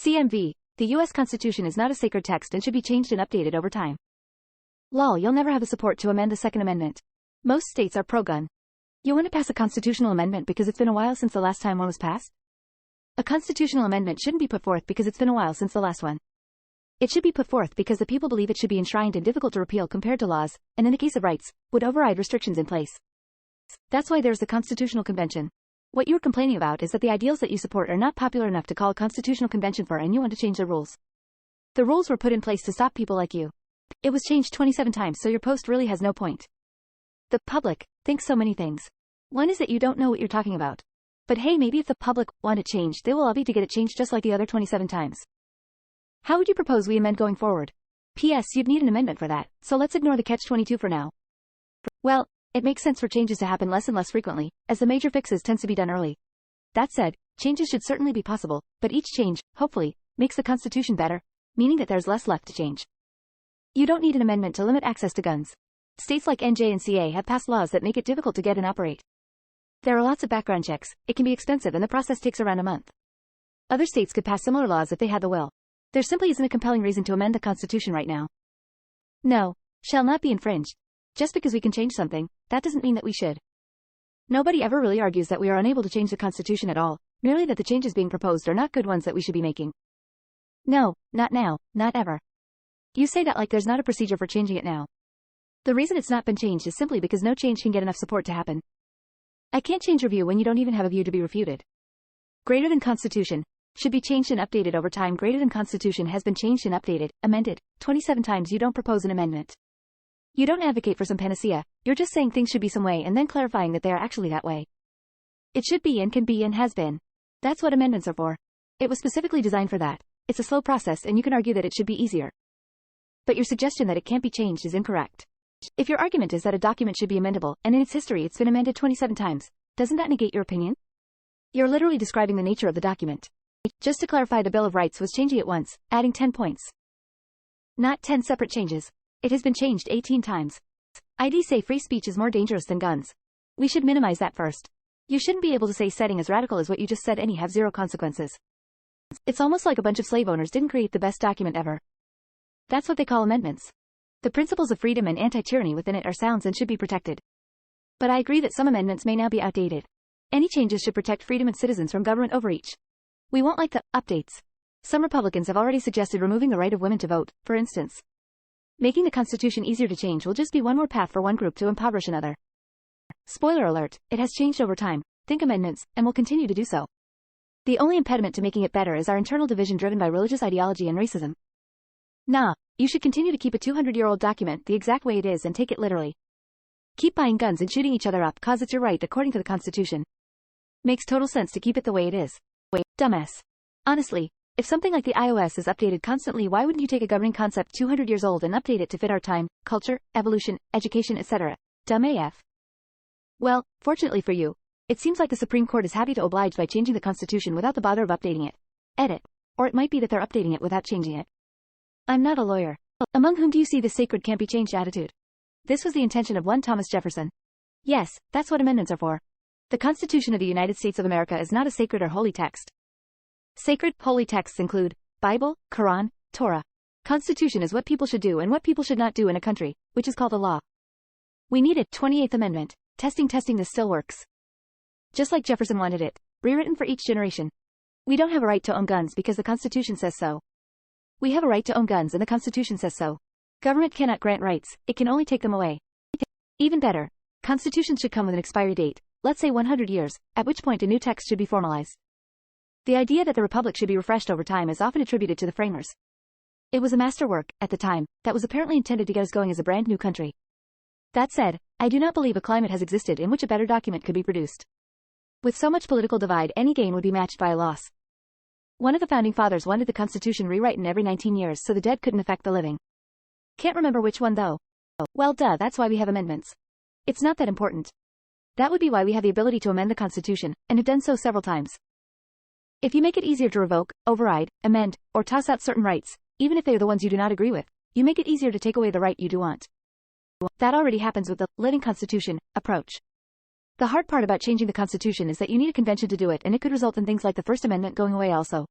CMV, the U.S. Constitution is not a sacred text and should be changed and updated over time. Lol, you'll never have the support to amend the Second Amendment. Most states are pro-gun. You want to pass a constitutional amendment because it's been a while since the last time one was passed? A constitutional amendment shouldn't be put forth because it's been a while since the last one. It should be put forth because the people believe it should be enshrined and difficult to repeal compared to laws, and in the case of rights, would override restrictions in place. That's why there's the Constitutional Convention. What you're complaining about is that the ideals that you support are not popular enough to call a constitutional convention for, and you want to change the rules. The rules were put in place to stop people like you. It was changed 27 times, so your post really has no point. The public thinks so many things. One is that you don't know what you're talking about. But hey, maybe if the public want it changed, they will lobby to get it changed just like the other 27 times. How would you propose we amend going forward? P.S. You'd need an amendment for that, so let's ignore the catch-22 for now. Well, it makes sense for changes to happen less and less frequently, as the major fixes tends to be done early. That said, changes should certainly be possible, but each change, hopefully, makes the Constitution better, meaning that there's less left to change. You don't need an amendment to limit access to guns. States like NJ and CA have passed laws that make it difficult to get and operate. There are lots of background checks, it can be expensive, and the process takes around a month. Other states could pass similar laws if they had the will. There simply isn't a compelling reason to amend the Constitution right now. No, shall not be infringed. Just because we can change something, that doesn't mean that we should. Nobody ever really argues that we are unable to change the Constitution at all, merely that the changes being proposed are not good ones that we should be making. No, not now, not ever. You say that like there's not a procedure for changing it now. The reason it's not been changed is simply because no change can get enough support to happen. I can't change your view when you don't even have a view to be refuted. Greater than Constitution should be changed and updated over time. Greater than Constitution has been changed and updated, amended, 27 times. You don't propose an amendment. You don't advocate for some panacea, you're just saying things should be some way and then clarifying that they are actually that way. It should be and can be and has been. That's what amendments are for. It was specifically designed for that. It's a slow process and you can argue that it should be easier. But your suggestion that it can't be changed is incorrect. If your argument is that a document should be amendable, and in its history it's been amended 27 times, doesn't that negate your opinion? You're literally describing the nature of the document. Just to clarify, the Bill of Rights was changing it once, adding 10 points. Not 10 separate changes. It has been changed 18 times. IDs say free speech is more dangerous than guns. We should minimize that first. You shouldn't be able to say setting as radical as what you just said and have zero consequences. It's almost like a bunch of slave owners didn't create the best document ever. That's what they call amendments. The principles of freedom and anti-tyranny within it are sound and should be protected. But I agree that some amendments may now be outdated. Any changes should protect freedom and citizens from government overreach. We won't like the updates. Some Republicans have already suggested removing the right of women to vote, for instance. Making the Constitution easier to change will just be one more path for one group to impoverish another. Spoiler alert, it has changed over time. Think amendments, and will continue to do so. The only impediment to making it better is our internal division driven by religious ideology and racism. Nah, you should continue to keep a 200-year-old document the exact way it is and take it literally. Keep buying guns and shooting each other up cause it's your right according to the Constitution. Makes total sense to keep it the way it is. Wait, dumbass. Honestly, if something like the iOS is updated constantly, why wouldn't you take a governing concept 200 years old and update it to fit our time, culture, evolution, education, etc.? Dumb AF. Well, fortunately for you, it seems like the Supreme Court is happy to oblige by changing the Constitution without the bother of updating it. Edit. Or it might be that they're updating it without changing it. I'm not a lawyer. Among whom do you see this sacred can't be changed attitude? This was the intention of one Thomas Jefferson. Yes, that's what amendments are for. The Constitution of the United States of America is not a sacred or holy text. Sacred, holy texts include Bible, Quran, Torah. Constitution is what people should do and what people should not do in a country, which is called a law. We need a 28th Amendment. Testing, this still works. Just like Jefferson wanted it, rewritten for each generation. We don't have a right to own guns because the Constitution says so. We have a right to own guns and the Constitution says so. Government cannot grant rights, it can only take them away. Even better, constitutions should come with an expiry date, let's say 100 years, at which point a new text should be formalized. The idea that the Republic should be refreshed over time is often attributed to the framers. It was a masterwork, at the time, that was apparently intended to get us going as a brand new country. That said, I do not believe a climate has existed in which a better document could be produced. With so much political divide, any gain would be matched by a loss. One of the founding fathers wanted the Constitution rewritten every 19 years so the dead couldn't affect the living. Can't remember which one though. Well duh, that's why we have amendments. It's not that important. That would be why we have the ability to amend the Constitution, and have done so several times. If you make it easier to revoke, override, amend, or toss out certain rights, even if they are the ones you do not agree with, you make it easier to take away the right you do want. That already happens with the living Constitution approach. The hard part about changing the Constitution is that you need a convention to do it, and it could result in things like the First Amendment going away also.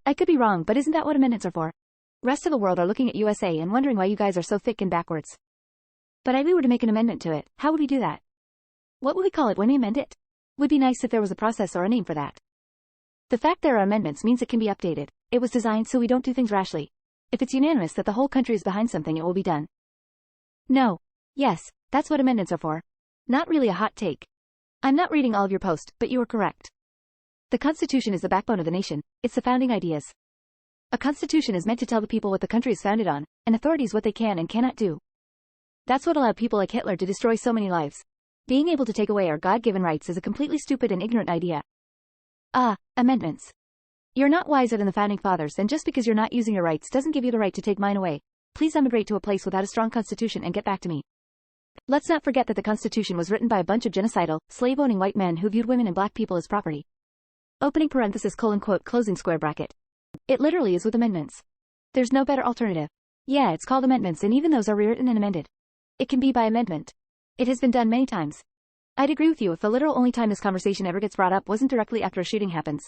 I could be wrong, but isn't that what amendments are for? Rest of the world are looking at USA and wondering why you guys are so thick and backwards. But if we were to make an amendment to it, how would we do that? What would we call it when we amend it? Would be nice if there was a process or a name for that. The fact there are amendments means it can be updated. It was designed so we don't do things rashly. If it's unanimous that the whole country is behind something, it will be done. No. Yes, that's what amendments are for. Not really a hot take. I'm not reading all of your post, but you are correct. The Constitution is the backbone of the nation. It's the founding ideas. A constitution is meant to tell the people what the country is founded on, and authorities what they can and cannot do. That's what allowed people like Hitler to destroy so many lives. Being able to take away our God-given rights is a completely stupid and ignorant idea. Amendments. You're not wiser than the founding fathers, and just because you're not using your rights doesn't give you the right to take mine away. Please emigrate to a place without a strong constitution and get back to me. Let's not forget that the Constitution was written by a bunch of genocidal, slave-owning white men who viewed women and black people as property. Opening parenthesis colon quote closing square bracket. It literally is with amendments. There's no better alternative. Yeah, it's called amendments, and even those are rewritten and amended. It can be by amendment. It has been done many times. I'd agree with you if the literal only time this conversation ever gets brought up wasn't directly after a shooting happens.